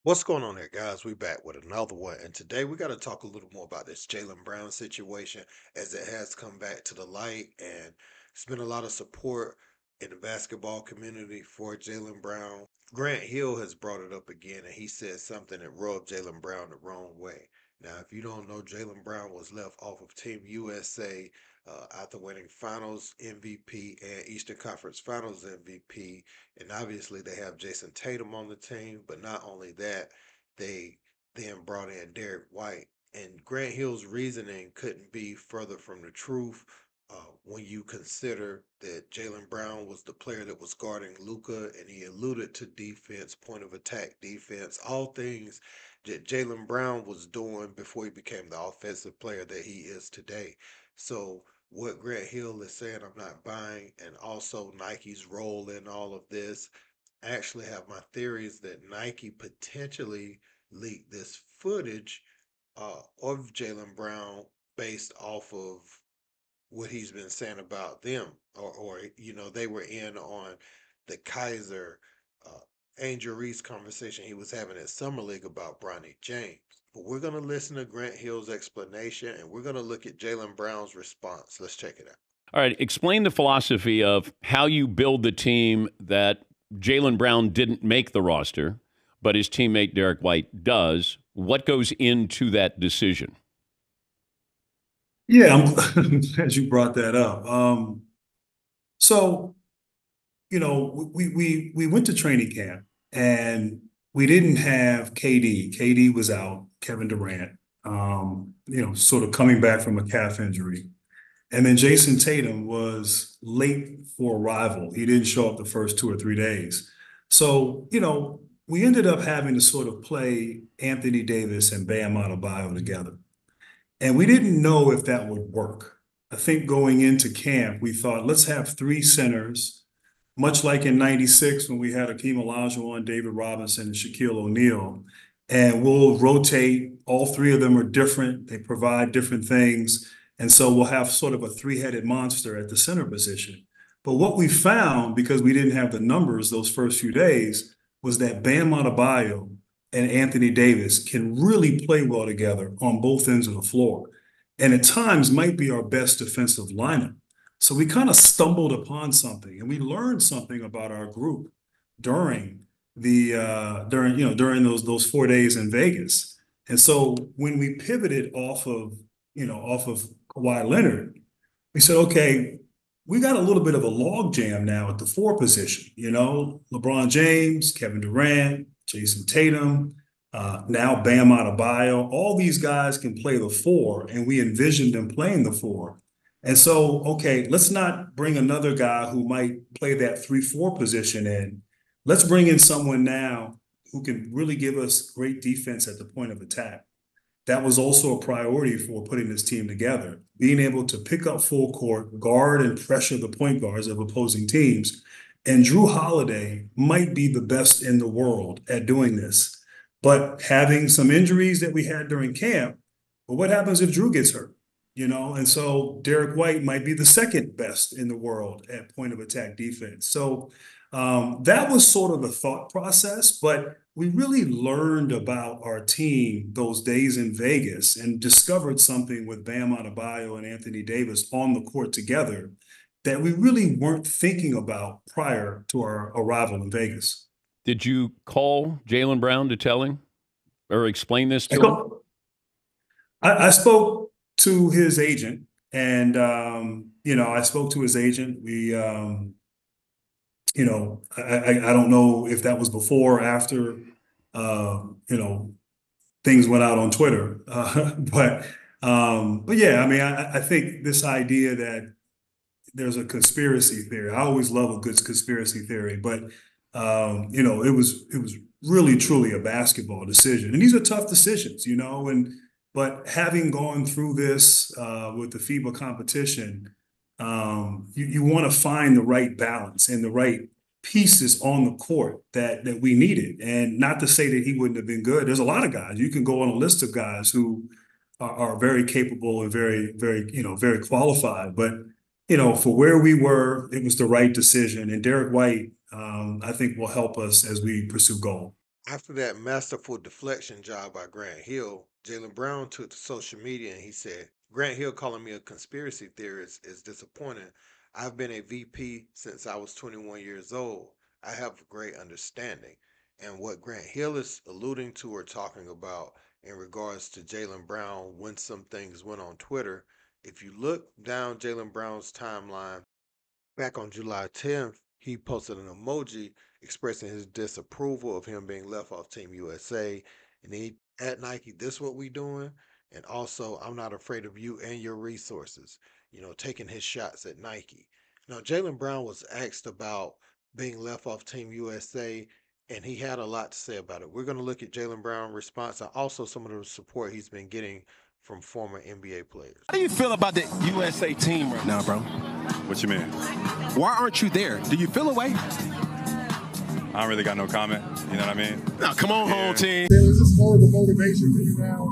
What's going on there, guys? We back with another one, and today we got to talk a little more about this Jaylen Brown situation as it has come back to the light, and it's been a lot of support in the basketball community for Jaylen Brown. Grant Hill has brought it up again, and he said something that rubbed Jaylen Brown the wrong way. Now, if you don't know, Jaylen Brown was left off of Team USA after winning Finals MVP and Eastern Conference Finals MVP, and obviously they have Jason Tatum on the team, but not only that, they then brought in Derrick White. And Grant Hill's reasoning couldn't be further from the truth when you consider that Jaylen Brown was the player that was guarding Luka, and he alluded to defense, point of attack defense, all things that Jaylen Brown was doing before he became the offensive player that he is today. So what Grant Hill is saying, I'm not buying, and also Nike's role in all of this. I actually have my theories that Nike potentially leaked this footage of Jaylen Brown based off of what he's been saying about them, or they were in on the Kaiser Angel Reese conversation he was having at Summer League about Bronny James. But we're going to listen to Grant Hill's explanation, and we're going to look at Jaylen Brown's response. Let's check it out. All right, explain the philosophy of how you build the team that Jaylen Brown didn't make the roster, but his teammate Derrick White does. What goes into that decision? Yeah, I'm glad you brought that up. So, we went to training camp and we didn't have KD. KD was out, Kevin Durant, sort of coming back from a calf injury. And then Jason Tatum was late for arrival. He didn't show up the first 2 or 3 days. So, we ended up having to sort of play Anthony Davis and Bam Adebayo together. And we didn't know if that would work. I think going into camp, we thought, let's have three centers, much like in '96 when we had Akeem Olajuwon, David Robinson, and Shaquille O'Neal. And we'll rotate. All three of them are different. They provide different things. And so we'll have sort of a three-headed monster at the center position. But what we found, because we didn't have the numbers those first few days, was that Bam Adebayo and Anthony Davis can really play well together on both ends of the floor. And at times might be our best defensive lineup. So we kind of stumbled upon something, and we learned something about our group during those 4 days in Vegas. And so when we pivoted off of Kawhi Leonard, we said, okay, we got a little bit of a log jam now at the four position. LeBron James, Kevin Durant, Jason Tatum, now Bam Adebayo. All these guys can play the four, and we envisioned them playing the four. And so, okay, let's not bring another guy who might play that 3-4 position in. Let's bring in someone now who can really give us great defense at the point of attack. That was also a priority for putting this team together, being able to pick up full court, guard and pressure the point guards of opposing teams. And Drew Holiday might be the best in the world at doing this. But having some injuries that we had during camp, well, what happens if Drew gets hurt? And so Derrick White might be the second best in the world at point of attack defense. So that was sort of the thought process, but we really learned about our team those days in Vegas and discovered something with Bam Adebayo and Anthony Davis on the court together that we really weren't thinking about prior to our arrival in Vegas. Did you call Jaylen Brown to tell him or explain this to him? I spoke to his agent, and I spoke to his agent. We, I don't know if that was before or after, things went out on Twitter, but yeah, I mean, I think this idea that there's a conspiracy theory. I always love a good conspiracy theory, but it was really truly a basketball decision, and these are tough decisions, but having gone through this with the FIBA competition, you want to find the right balance and the right pieces on the court that we needed. And not to say that he wouldn't have been good. There's a lot of guys. You can go on a list of guys who are very capable and very, very, very qualified. But for where we were, it was the right decision. And Derrick White, I think, will help us as we pursue goal. After that masterful deflection job by Grant Hill, Jaylen Brown took to social media and he said, Grant Hill calling me a conspiracy theorist is disappointing. I've been a VP since I was 21 years old. I have great understanding. And what Grant Hill is alluding to or talking about in regards to Jaylen Brown when some things went on Twitter, if you look down Jaylen Brown's timeline, back on July 10th, he posted an emoji expressing his disapproval of him being left off Team USA. And he at Nike, this what we doing. And also, I'm not afraid of you and your resources. Taking his shots at Nike. Now, Jaylen Brown was asked about being left off Team USA, and he had a lot to say about it. We're going to look at Jaylen Brown's response and also some of the support he's been getting from former NBA players. How do you feel about the USA team right now, bro? What you mean? Why aren't you there? Do you feel away? I don't really got no comment. You know what I mean? No, come on, home team. Is this more of a motivation for you now?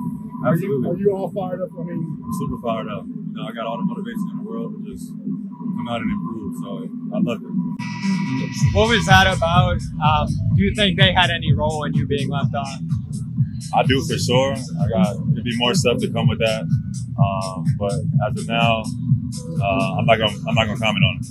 Absolutely. Are you all fired up? I mean, Super fired up. I got all the motivation in the world to just come out and improve. So I love it. What was that about? Do you think they had any role in you being left off? I do for sure. There'd be more stuff to come with that. But as of now, I'm not gonna comment on it.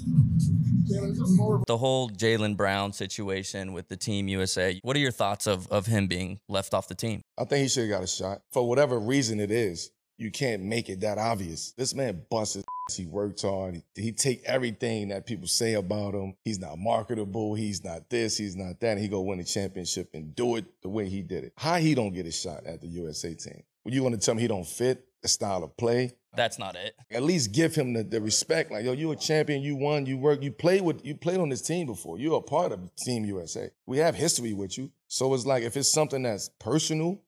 The whole Jaylen Brown situation with the Team USA, what are your thoughts of him being left off the team? I think he should have got a shot. For whatever reason it is, you can't make it that obvious. This man busts his ass. He works hard. He take everything that people say about him. He's not marketable. He's not this. He's not that. And he go win a championship and do it the way he did it. How he don't get a shot at the USA team? You want to tell me he don't fit the style of play? That's not it. At least give him the respect. Like, yo, you a champion, you won, you work, you played on this team before. You're a part of Team USA. We have history with you. So it's like, if it's something that's personal,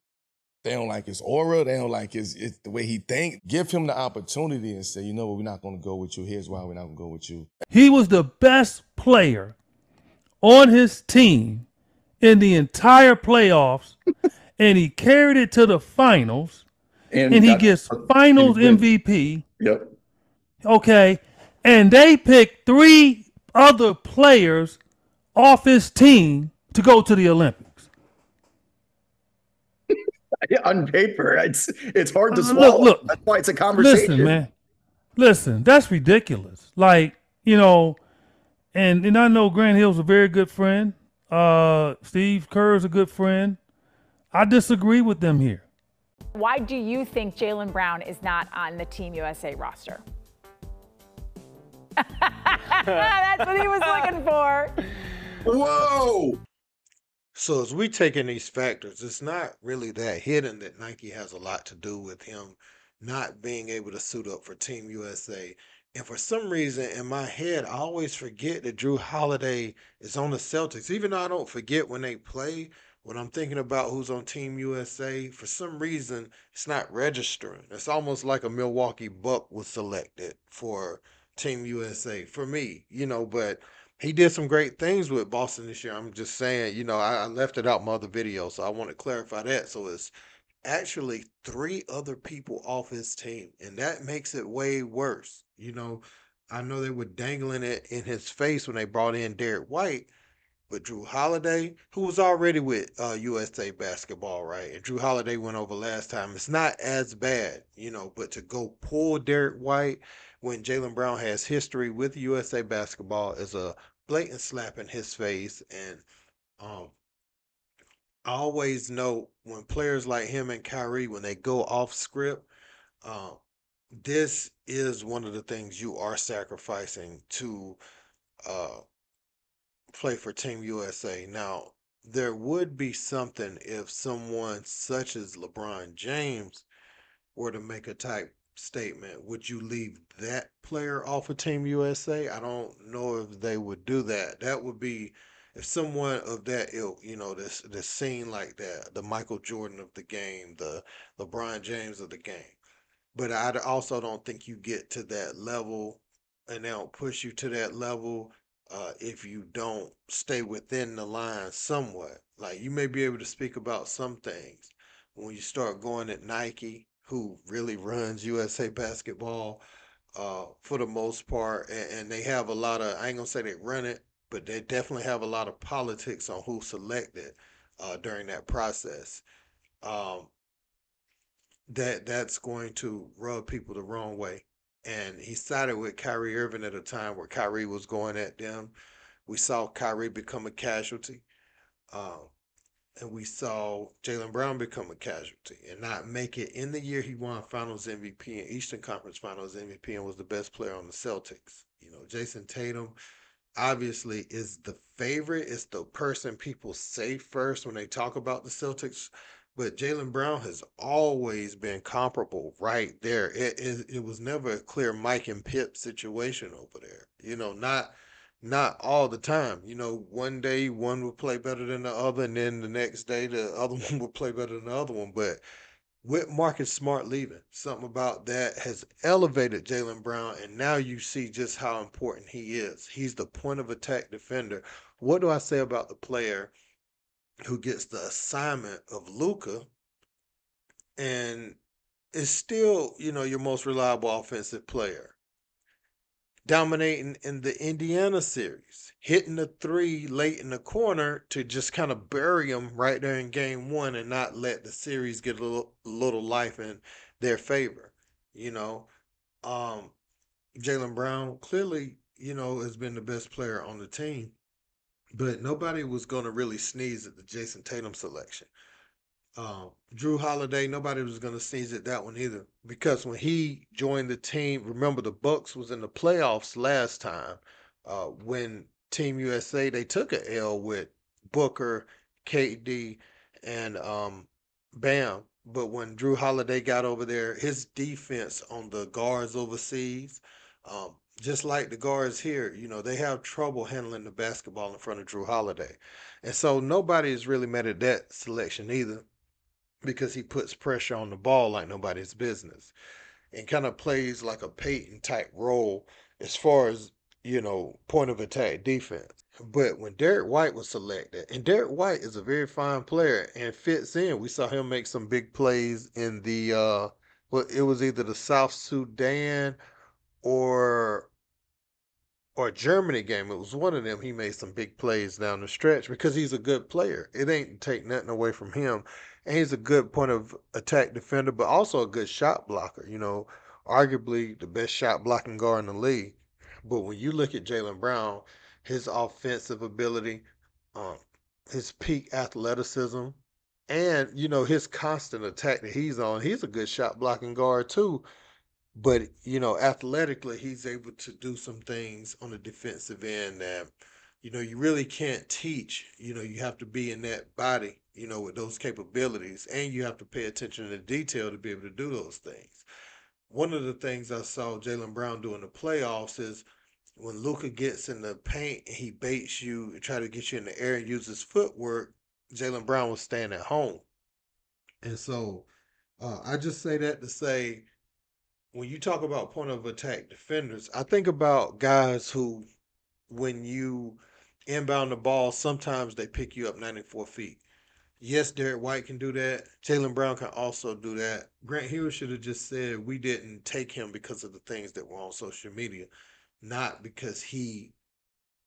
they don't like his aura, they don't like the way he think, give him the opportunity and say, you know what, we're not going to go with you. Here's why we're not going to go with you. He was the best player on his team in the entire playoffs, and he carried it to the finals. And he gets finals MVP. Yep. Okay. And they picked 3 other players off his team to go to the Olympics. On paper, it's hard to swallow. Look, that's why it's a conversation. Listen, man. Listen, that's ridiculous. Like, and I know Grant Hill's a very good friend. Steve Kerr's a good friend. I disagree with them here. Why do you think Jaylen Brown is not on the Team USA roster? That's what he was looking for. Whoa! So as we take in these factors, it's not really that hidden that Nike has a lot to do with him not being able to suit up for Team USA. And for some reason in my head, I always forget that Drew Holiday is on the Celtics. Even though I don't forget when they play, when I'm thinking about who's on Team USA, for some reason, it's not registering. It's almost like a Milwaukee Buck was selected for Team USA for me, but he did some great things with Boston this year. I'm just saying, I left it out in my other video, so I want to clarify that. So it's actually 3 other people off his team, and that makes it way worse. I know they were dangling it in his face when they brought in Derrick White, but Drew Holiday, who was already with USA basketball, right? And Drew Holiday went over last time. It's not as bad, but to go pull Derrick White when Jaylen Brown has history with USA basketball is a blatant slap in his face. And I always know when players like him and Kyrie, when they go off script, this is one of the things you are sacrificing to play for Team USA. Now, there would be something if someone such as LeBron James were to make a type statement. Would you leave that player off of Team USA? I don't know if they would do that. That would be if someone of that ilk, this scene like that, the Michael Jordan of the game, the LeBron James of the game. But I also don't think you get to that level, and they don't push you to that level if you don't stay within the line somewhat. Like, you may be able to speak about some things. When you start going at Nike, who really runs USA basketball for the most part, and they have a lot of, I ain't gonna say they run it, but they definitely have a lot of politics on who's selected. during that process. Um, that's going to rub people the wrong way. And he sided with Kyrie Irving at a time where Kyrie was going at them. We saw Kyrie become a casualty. Um, and we saw Jaylen Brown become a casualty and not make it. In the year he won Finals MVP and Eastern Conference Finals MVP and was the best player on the Celtics. Jason Tatum obviously is the favorite. It's the person people say first when they talk about the Celtics. But Jaylen Brown has always been comparable right there. It was never a clear Mike and Pip situation over there. Not all the time. One day one would play better than the other, and then the next day the other one would play better than the other one. But with Marcus Smart leaving, something about that has elevated Jaylen Brown, and now you see just how important he is. He's the point of attack defender. What do I say about the player who gets the assignment of Luka and is still, your most reliable offensive player? Dominating in the Indiana series, hitting the three late in the corner to just kind of bury them right there in game one and not let the series get a little life in their favor. Jaylen Brown clearly, has been the best player on the team, but nobody was going to really sneeze at the Jason Tatum selection. Drew Holiday, nobody was going to sneeze at that one either, because when he joined the team, remember the Bucks was in the playoffs last time. When Team USA, they took an L with Booker, KD, and Bam. But when Drew Holiday got over there, his defense on the guards overseas, just like the guards here, they have trouble handling the basketball in front of Drew Holiday. And so nobody is really mad at that selection either, because he puts pressure on the ball like nobody's business and kind of plays like a Peyton type role as far as, point of attack defense. But when Derrick White was selected, and Derrick White is a very fine player and fits in, we saw him make some big plays in the, it was either the South Sudan or Germany game. It was one of them. He made some big plays down the stretch because he's a good player. It ain't take nothing away from him. And he's a good point of attack defender, but also a good shot blocker. Arguably the best shot blocking guard in the league. But when you look at Jaylen Brown, his offensive ability, um, his peak athleticism, and his constant attack that he's on, he's a good shot blocking guard too. But athletically, he's able to do some things on the defensive end that you really can't teach. You have to be in that body, with those capabilities, and you have to pay attention to detail to be able to do those things. One of the things I saw Jaylen Brown do in the playoffs is when Luka gets in the paint and he baits you and try to get you in the air and uses footwork, Jaylen Brown was staying at home. And so I just say that to say, when you talk about point of attack defenders, I think about guys who, when you inbound the ball, sometimes they pick you up 94 feet. Yes, Derrick White can do that. Jaylen Brown can also do that. Grant Hill should have just said we didn't take him because of the things that were on social media, not because he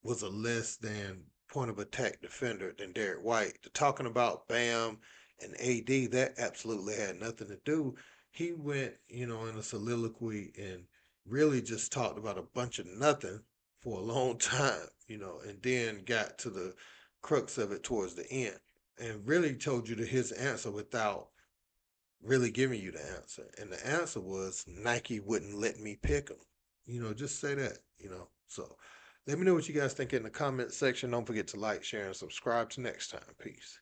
was a less than point of attack defender than Derrick White. The talking about Bam and AD, that absolutely had nothing to do. He went, in a soliloquy and really just talked about a bunch of nothing for a long time, and then got to the crux of it towards the end and really told you his answer without really giving you the answer. And the answer was Nike wouldn't let me pick them. Just say that, So let me know what you guys think in the comment section. Don't forget to like, share, and subscribe. Till next time. Peace.